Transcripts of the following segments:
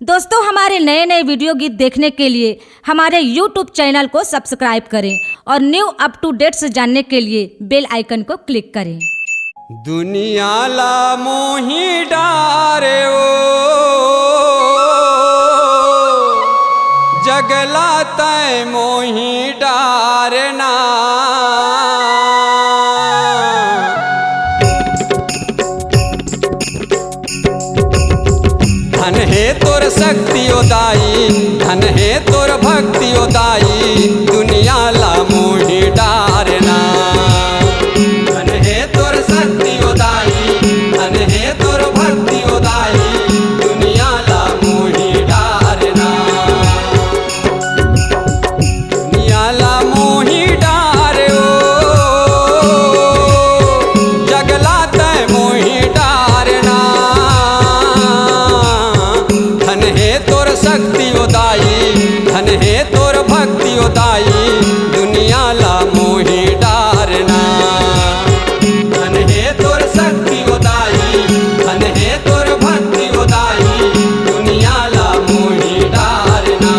दोस्तों, हमारे नए नए वीडियो गीत देखने के लिए हमारे YouTube चैनल को सब्सक्राइब करें और न्यू अप टू डेट्स जानने के लिए बेल आइकन को क्लिक करें। दुनिया ला मोही डारे ओ जगला तय मोही डारना धन है तोर शक्ति दाई, धन है तोर भक्ति दाई, दुनिया ला मोही डारना। धन है तोर शक्ति दाई, धन है तोर भक्ति दाई, दुनिया ला मोही डारना। दुनिया ला मोही डारे ओ जगला तय मोही डारना। धन है तोर शक्ति दाई, धन है तोर भक्ति दाई, दुनिया ला मोही डारना। धन है तोर शक्ति दाई, धन है तोर भक्ति दाई, दुनिया ला मोही डारना।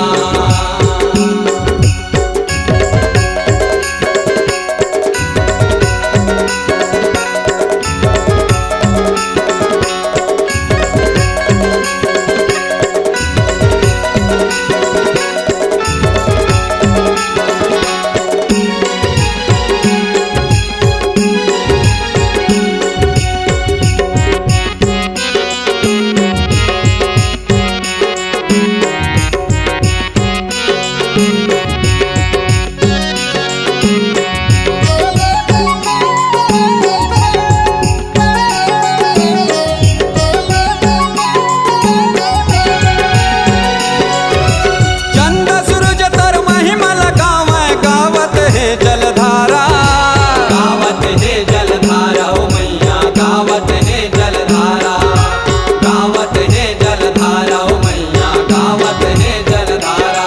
चंद सूरज तर महिमा लगावे, गावत है जलधारा, गावत है जलधारा ओ मैया, गावत है जलधारा, गावत है जलधारा ओ मैया, गावत है जलधारा।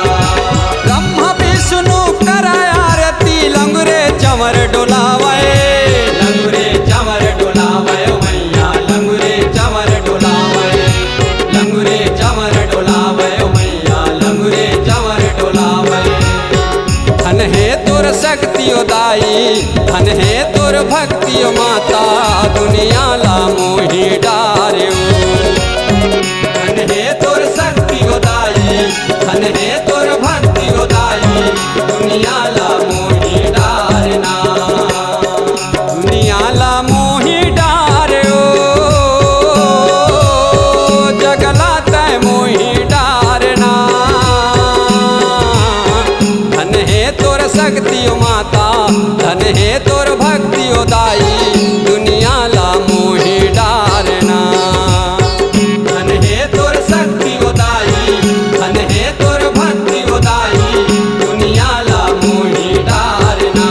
ब्रह्मा विष्णु कराय आरती, लंगुरे चमर डोलावे, लंगुरे चमर डोलावे ओ मैया, लंगुरे चमर डोलावे, लंगुरे चमर डोलावे ओ मैया, लंगुरे चमर डोलावे। धन है तोर शक्ति दाई, धन है तोर भक्ति माता, दुनिया ला मोही डारे ओ। धन है तोर शक्ति दाई, धन है तोर भक्ति दाई, दुनिया ला मोही डारना। दुनिया ला मोही डारे ओ जगला तय मोही डारना। धन है तोर शक्ति माता, धन है तोर भक्ति दाई, दुनिया ला मोही डारना। धन है तोर शक्ति दाई, धन है तोर भक्ति दाई, दुनिया ला मोही डारना।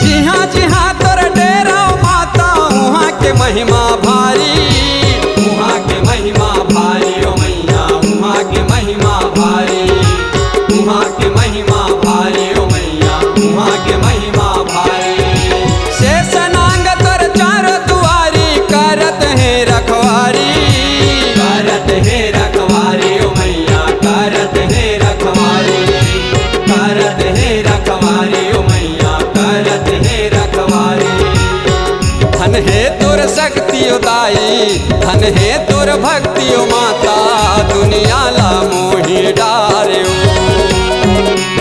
जिहाँ जिहाँ तोर डेरा माता, वहाँ के महिमा भारी, वहाँ के महिमा भारी ओ मैया, वहाँ के महिमा भारी, वहाँ के महिमा भारी ओ मैया, वहाँ के महिमा भारी। शेषनांग तोर चार दुआरी, करत है रखवारी, करत है रखवारी ओ मैया, करत है रखवारी, करत है रखवारी ओ मैया, करत है रखवारी। धन है तोर शक्ति दाई, धन है तोर भक्ति माता, दुनिया ला मोही डारे ओ।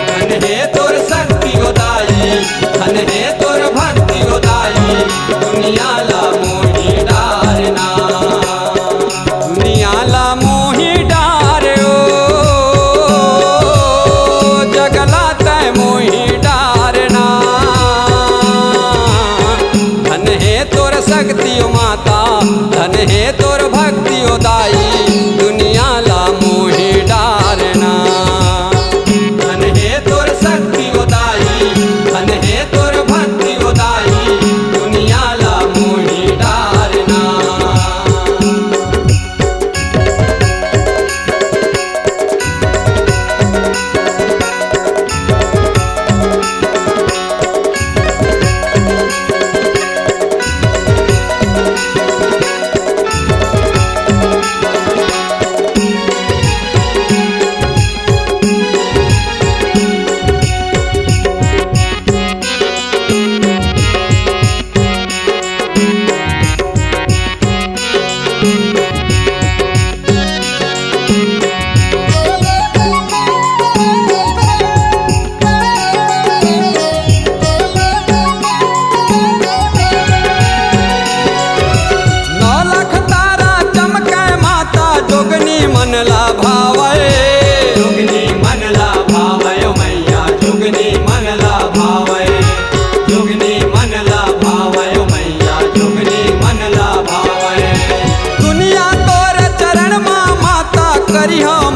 धन है तोर शक्ति दाई, धन है तोर भक्ति दाई, दुनिया ला मोही डारना। दुनिया ला मोही डारे ओ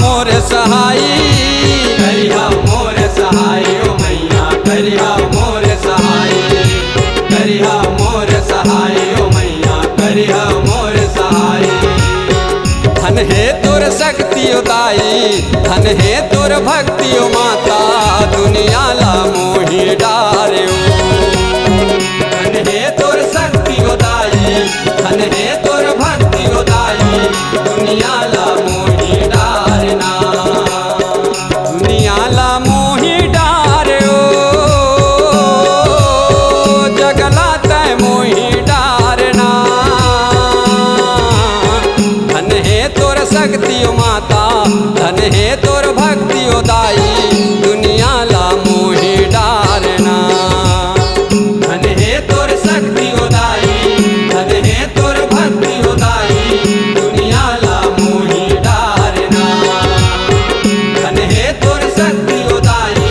मोर सहाई करिहा मोर सहाई ओ मैया करिहा मोर सहाई करिहा मोर सहाई ओ मैया करिहा मोर सहाई धन हे तोर शक्ति उदाई धन हे तोर भक्ति ओ माता दुनिया ला मोहि डारे धन हे तोर शक्ति उदाई धन हे तोर भक्ति उदाई दुनिया ला मोहि डारना दुनिया ला मोहि डारे जगला तय मोहि डारना धन हे तोर शक्ति माता धन हे तोर भक्ति उदाई दुनिया ला मोहि डारना धन हे तोर शक्ति उदाई धन हे तोर भक्ति उदाई दुनिया ला मोहि डारना धन हे तोर शक्ति उदाई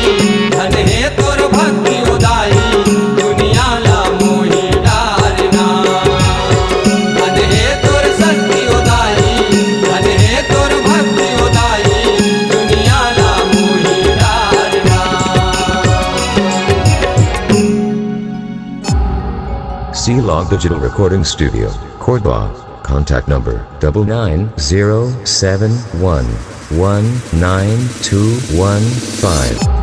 धन हे तोर भक्ति उदाई दुनिया ला मोहि डारना धन हे तोर शक्ति उदाई धन हे तोर भक्ति उदाई दुनिया ला मोहि डारना C-Log Digital Recording Studio, Cordoba. Contact number 99071192115.